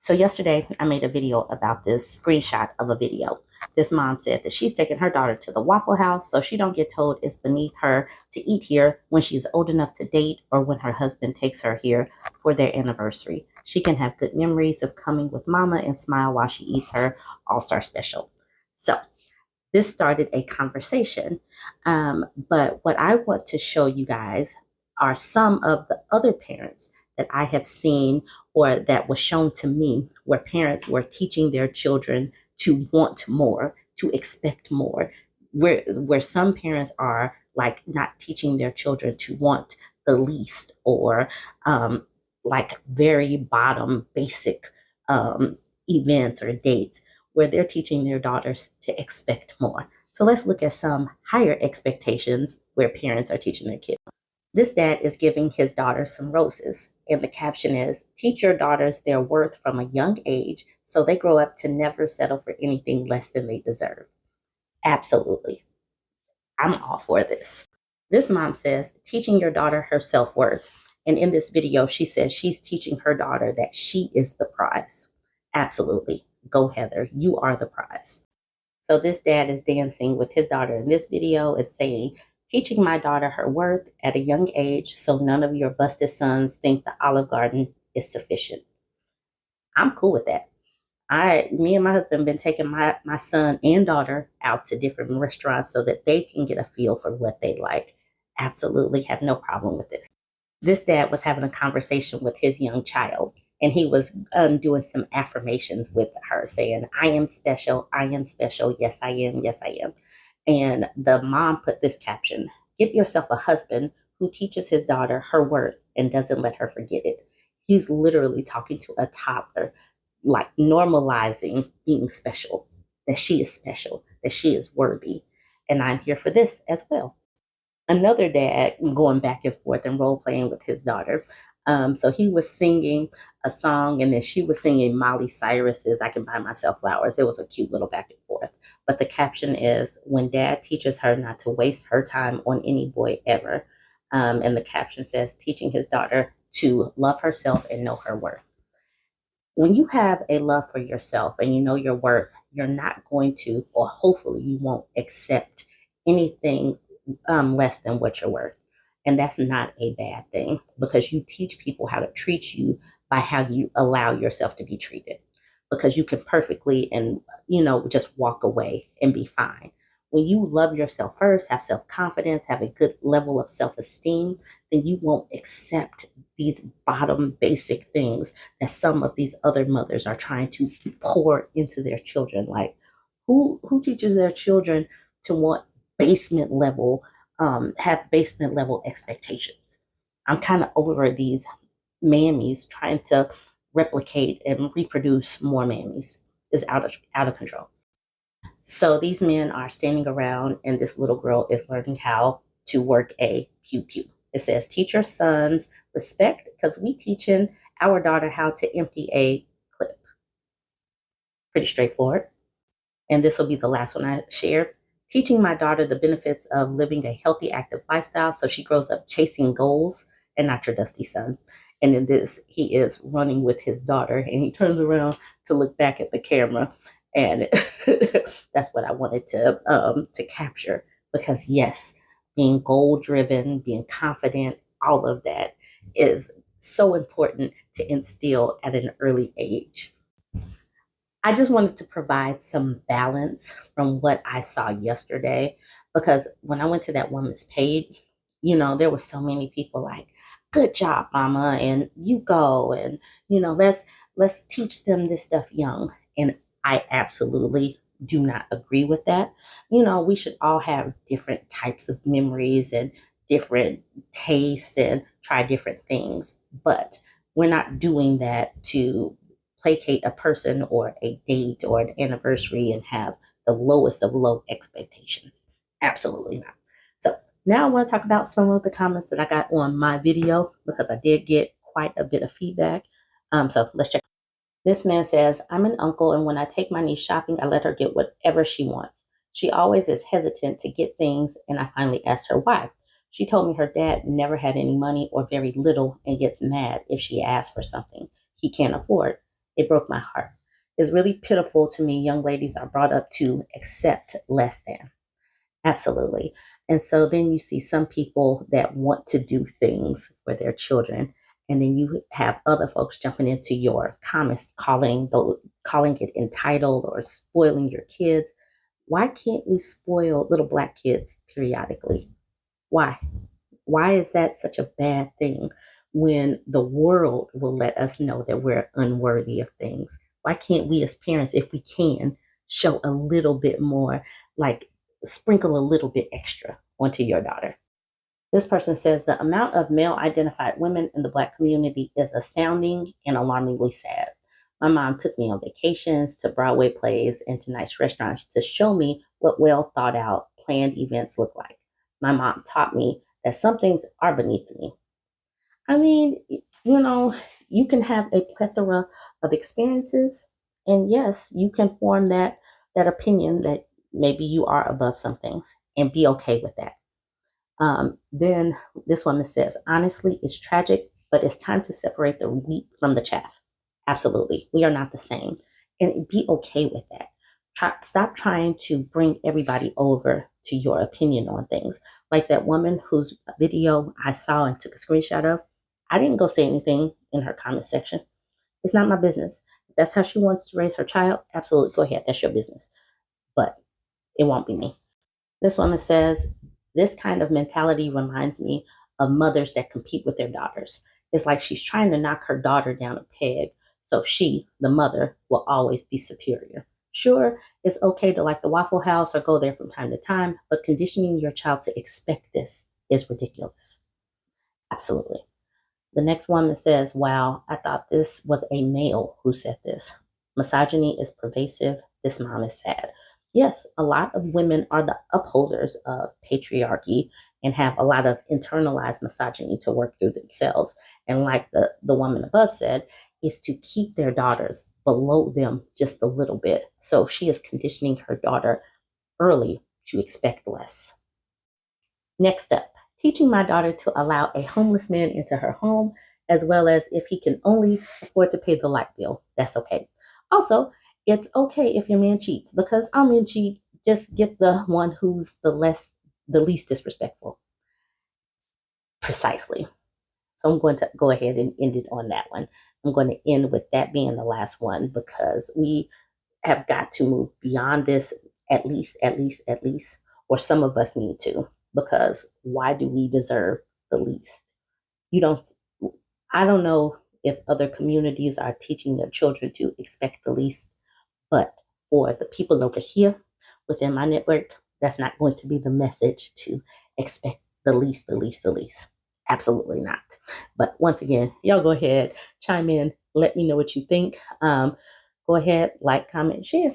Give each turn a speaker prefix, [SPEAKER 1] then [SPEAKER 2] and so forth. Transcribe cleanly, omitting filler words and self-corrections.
[SPEAKER 1] So yesterday I made a video about this screenshot of a video. This mom said that she's taking her daughter to the Waffle House so she don't get told it's beneath her to eat here when she's old enough to date or when her husband takes her here for their anniversary. She can have good memories of coming with mama and smile while she eats her All-Star special. So this started a conversation. But what I want to show you guys are some of the other parents that I have seen or that was shown to me where parents were teaching their children to want more, to expect more, where some parents are like not teaching their children to want the least or like very bottom basic um, events or dates where they're teaching their daughters to expect more. So let's look at some higher expectations where parents are teaching their kids. This dad is giving his daughter some roses, and the caption is, teach your daughters their worth from a young age so they grow up to never settle for anything less than they deserve. Absolutely. I'm all for this. This mom says, teaching your daughter her self worth. And in this video, she says she's teaching her daughter that she is the prize. Absolutely. Go, Heather. You are the prize. So this dad is dancing with his daughter in this video and saying, teaching my daughter her worth at a young age so none of your busted sons think the Olive Garden is sufficient. I'm cool with that. Me and my husband been taking my son and daughter out to different restaurants so that they can get a feel for what they like. Absolutely have no problem with this. This dad was having a conversation with his young child, and he was doing some affirmations with her, saying, I am special, yes, I am, yes, I am. And the mom put this caption, get yourself a husband who teaches his daughter her worth and doesn't let her forget it. He's literally talking to a toddler, like normalizing being special, that she is special, that she is worthy. And I'm here for this as well. Another dad going back and forth and role playing with his daughter. So he was singing a song, and then she was singing Miley Cyrus's I Can Buy Myself Flowers. It was a cute little back and forth. But the caption is, when dad teaches her not to waste her time on any boy ever. And the caption says, teaching his daughter to love herself and know her worth. When you have a love for yourself and you know your worth, you're not going to, or hopefully you won't accept anything less than what you're worth. And that's not a bad thing because you teach people how to treat you by how you allow yourself to be treated. Because you can perfectly and, just walk away and be fine. When you love yourself first, have self confidence, have a good level of self esteem, then you won't accept these bottom basic things that some of these other mothers are trying to pour into their children. Like, who teaches their children to want basement level, have basement level expectations? I'm kind of over these mammies trying to replicate and reproduce more mammies. Is out of control. So these men are standing around, and this little girl is learning how to work a pew pew. It says, teach your sons respect because we teaching our daughter how to empty a clip. Pretty straightforward. And this will be the last one I share. Teaching my daughter the benefits of living a healthy, active lifestyle so she grows up chasing goals and not your dusty son. And in this, he is running with his daughter, and he turns around to look back at the camera, and that's what I wanted to capture. Because yes, being goal driven, being confident, all of that is so important to instill at an early age. I just wanted to provide some balance from what I saw yesterday because when I went to that woman's page, there were so many people like, "Good job, mama," and "You go," and let's teach them this stuff young. And I absolutely do not agree with that. We should all have different types of memories and different tastes and try different things, but we're not doing that to placate a person or a date or an anniversary and have the lowest of low expectations. Absolutely not. So now I want to talk about some of the comments that I got on my video because I did get quite a bit of feedback. So let's check. This man says, I'm an uncle, and when I take my niece shopping, I let her get whatever she wants. She always is hesitant to get things, and I finally asked her why. She told me her dad never had any money or very little and gets mad if she asks for something he can't afford. It broke my heart. It's really pitiful to me. Young ladies are brought up to accept less than. Absolutely. And so then you see some people that want to do things for their children. And then you have other folks jumping into your comments, calling it entitled or spoiling your kids. Why can't we spoil little black kids periodically? Why? Why is that such a bad thing when the world will let us know that we're unworthy of things? Why can't we as parents, if we can, show a little bit more, like sprinkle a little bit extra onto your daughter? This person says the amount of male identified women in the Black community is astounding and alarmingly sad. My mom took me on vacations to Broadway plays and to nice restaurants to show me what well thought out planned events look like. My mom taught me that some things are beneath me. I mean, you can have a plethora of experiences, and yes, you can form that opinion that maybe you are above some things and be okay with that. Then this woman says, honestly, it's tragic, but it's time to separate the wheat from the chaff. Absolutely. We are not the same. And be okay with that. Stop trying to bring everybody over to your opinion on things. Like that woman whose video I saw and took a screenshot of. I didn't go say anything in her comment section. It's not my business. If that's how she wants to raise her child, absolutely go ahead. That's your business. But it won't be me. This woman says, this kind of mentality reminds me of mothers that compete with their daughters. It's like she's trying to knock her daughter down a peg so she, the mother, will always be superior. Sure, it's okay to like the Waffle House or go there from time to time, but conditioning your child to expect this is ridiculous. Absolutely. The next woman says, wow, I thought this was a male who said this. Misogyny is pervasive. This mom is sad. Yes, a lot of women are the upholders of patriarchy and have a lot of internalized misogyny to work through themselves. And like the woman above said, is to keep their daughters below them just a little bit. So she is conditioning her daughter early to expect less. Next up, teaching my daughter to allow a homeless man into her home, as well as if he can only afford to pay the light bill. That's okay. Also, it's okay if your man cheats because our men cheat. Just get the one who's the least disrespectful. Precisely. So I'm going to go ahead and end it on that one. I'm going to end with that being the last one because we have got to move beyond this at least, or some of us need to, because why do we deserve the least? You don't, I don't know if other communities are teaching their children to expect the least, but for the people over here within my network, that's not going to be the message to expect the least, the least, the least. Absolutely not. But once again, y'all go ahead, chime in, let me know what you think. Go ahead, like, comment, share.